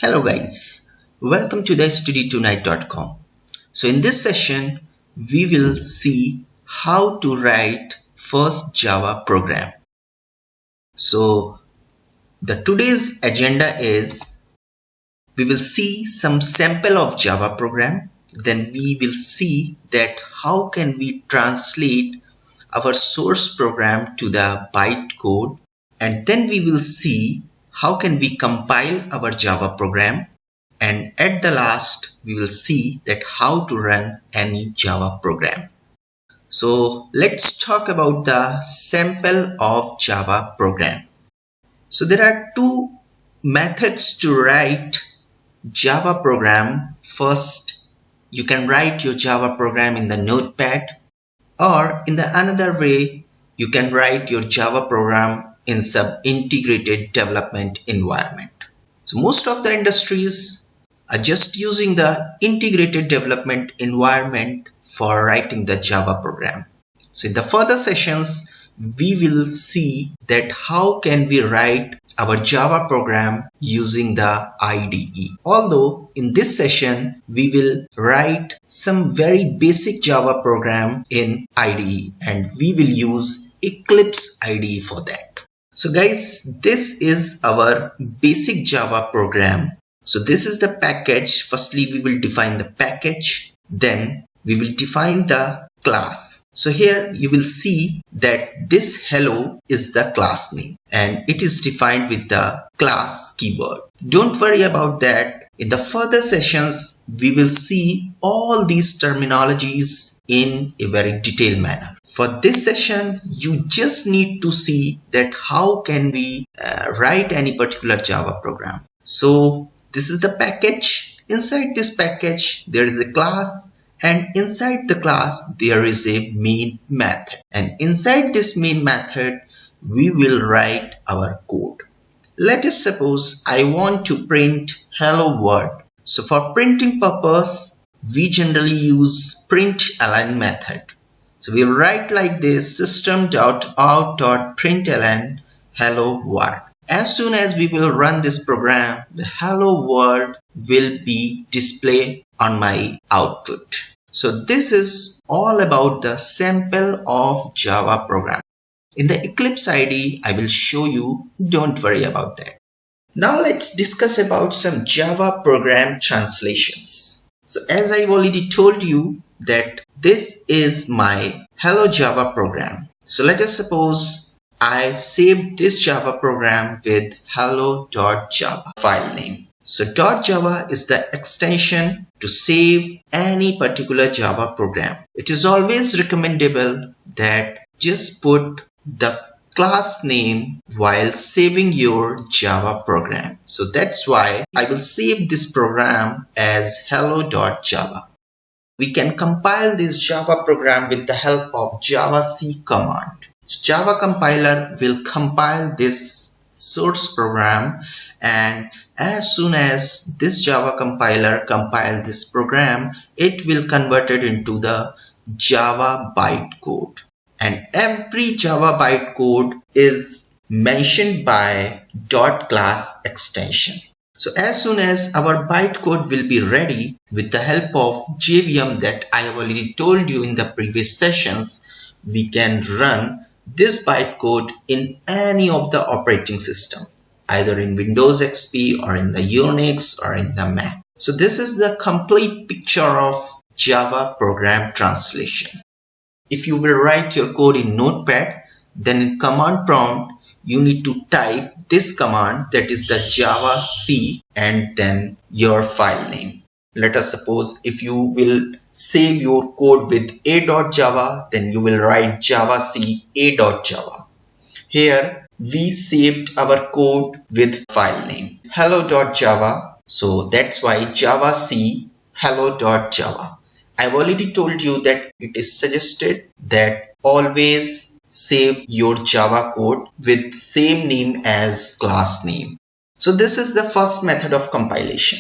Hello guys, welcome to the Studytonight.com. So in this session, we will see how to write first Java program. So the today's agenda is we will see some sample of Java program. Then we will see that how can we translate our source program to the bytecode, and then we will see how can we compile our Java program, and at the last we will see that how to run any Java program. So let's talk about the sample of Java program. So there are two methods to write Java program. First, you can write your Java program in the notepad, or in the another way, you can write your Java program in some integrated development environment. So most of the industries are just using the integrated development environment for writing the Java program. So in the further sessions, we will see that how can we write our Java program using the IDE. Although in this session, we will write some very basic Java program in IDE, and we will use Eclipse IDE for that. So guys, this is our basic Java program. So this is the package. Firstly, we will define the package. Then we will define the class. So here you will see that this hello is the class name and it is defined with the class keyword. Don't worry about that. In the further sessions, we will see all these terminologies in a very detailed manner. For this session, you just need to see that how can we write any particular Java program. So this is the package. Inside this package, there is a class. And inside the class, there is a main method. And inside this main method, we will write our code. Let us suppose I want to print hello world. So for printing purpose, we generally use println method. So we will write like this: system.out.println hello world. As soon as we will run this program, the hello world will be displayed on my output. So this is all about the sample of Java program. In the Eclipse IDE, I will show you. Don't worry about that. Now let's discuss about some Java program translations. So as I already told you that this is my hello Java program. So let us suppose I saved this Java program with hello.java file name. So .java is the extension to save any particular Java program. It is always recommendable that just put the class name while saving your Java program. So that's why I will save this program as hello.java. We can compile this Java program with the help of javac command. So Java compiler will compile this source program, and as soon as this Java compiler compile this program, it will convert it into the Java bytecode. And every Java bytecode is mentioned by .class extension. So as soon as our bytecode will be ready, with the help of JVM that I have already told you in the previous sessions, we can run this bytecode in any of the operating system, either in Windows XP or in the Unix or in the Mac. So this is the complete picture of Java program translation. If you will write your code in Notepad, then in command prompt, you need to type this command, that is the javac, and then your file name. Let us suppose if you will save your code with a.java, then you will write javac a.java. Here we saved our code with file name hello.java. So that's why javac hello.java. I've already told you that it is suggested that always save your Java code with same name as class name. So this is the first method of compilation.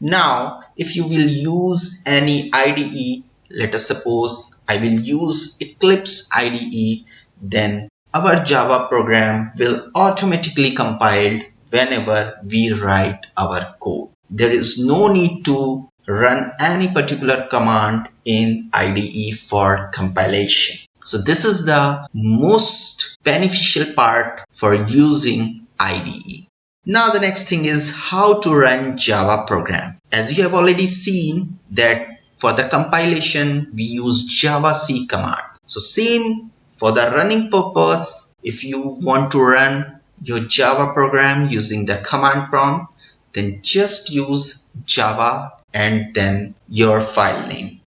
Now, if you will use any IDE, let us suppose I will use Eclipse IDE, then our Java program will automatically compile whenever we write our code. there is no need to run any particular command in IDE for compilation. So this is the most beneficial part for using IDE. Now the next thing is how to run Java program. As you have already seen that for the compilation we use javac command. So same for the running purpose, if you want to run your Java program using the command prompt, then just use Java and then your file name.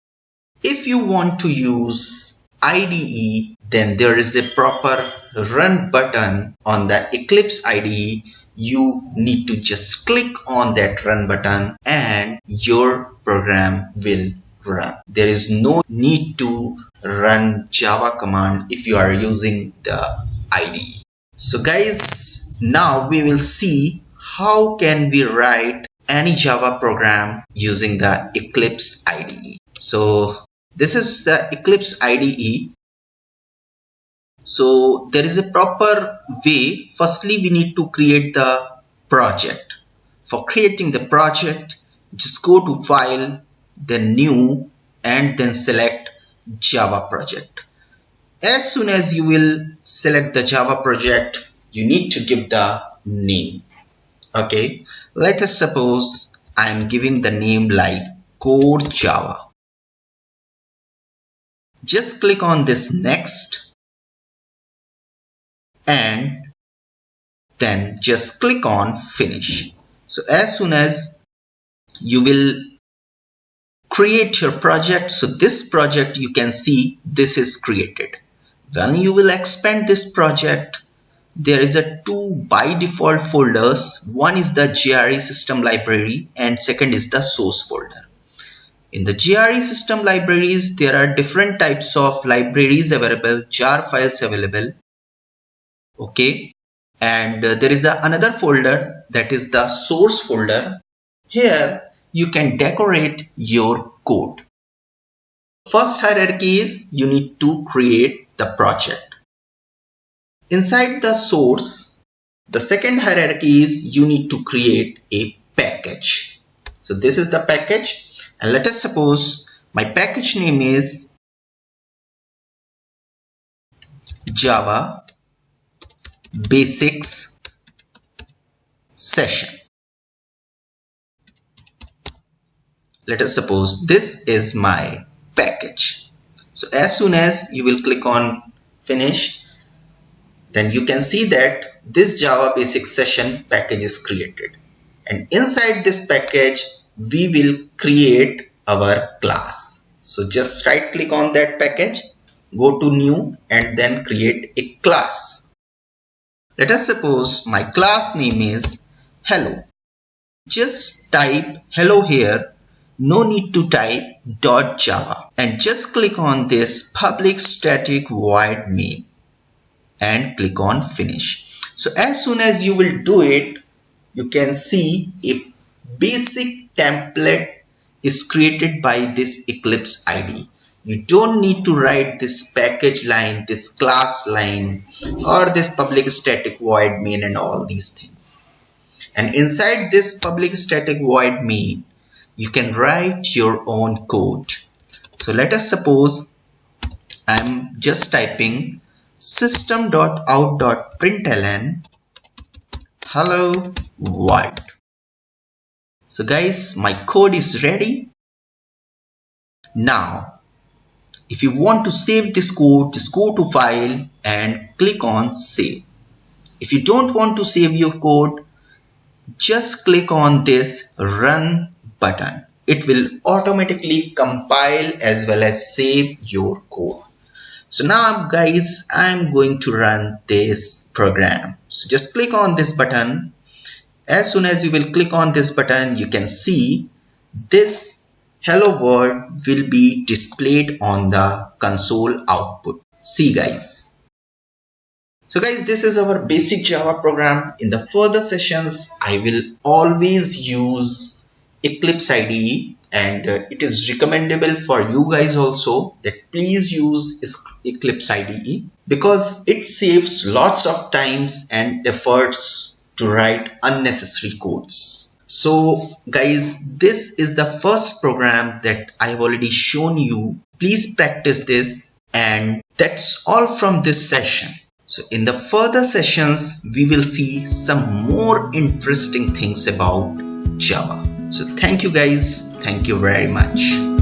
If you want to use IDE, then there is a proper run button on the Eclipse IDE. You need to just click on that run button and your program will run. There is no need to run Java command if you are using the IDE. So guys, now we will see how can we write any Java program using the Eclipse IDE. So this is the Eclipse IDE. So there is a proper way. Firstly, we need to create the project. For creating the project, just go to File, then New, and then select Java project. As soon as you will select the Java project, you need to give the name. Okay, let us suppose I am giving the name like Core Java. Just click on this Next and then just click on Finish. So as soon as you will create your project, so this project you can see this is created. When you will expand this project, there is a two by default folders. One is the GRE system library and second is the source folder. In the GRE system libraries, there are different types of libraries available, jar files available. Okay, and there is another folder that is the source folder. Here you can decorate your code. First hierarchy is you need to create the project. Inside the source, the second hierarchy is you need to create a package. So this is the package, and let us suppose my package name is Java Basics Session. Let us suppose this is my package. So as soon as you will click on Finish, then you can see that this Java Basics Session package is created. And inside this package, we will create our class. So just right click on that package, go to New and then create a class. Let us suppose my class name is Hello. Just type hello here. No need to type .java and just click on this public static void main and click on Finish. So as soon as you will do it, you can see a basic template is created by this Eclipse IDE. You don't need to write this package line, this class line, or this public static void main and all these things. And inside this public static void main, you can write your own code. So let us suppose I'm just typing system.out.println hello world. So guys, my code is ready. Now, if you want to save this code, just go to File and click on Save. If you don't want to save your code, just click on this Run button. It will automatically compile as well as save your code. So now guys, I'm going to run this program. So just click on this button. As soon as you will click on this button, you can see this hello world will be displayed on the console output. See guys. So guys, this is our basic Java program. In the further sessions, I will always use Eclipse IDE, and it is recommendable for you guys also that please use Eclipse IDE because it saves lots of times and efforts to write unnecessary codes. So guys, this is the first program that I have already shown you. Please practice this, and that's all from this session. So in the further sessions, we will see some more interesting things about Java. So thank you guys. Thank you very much.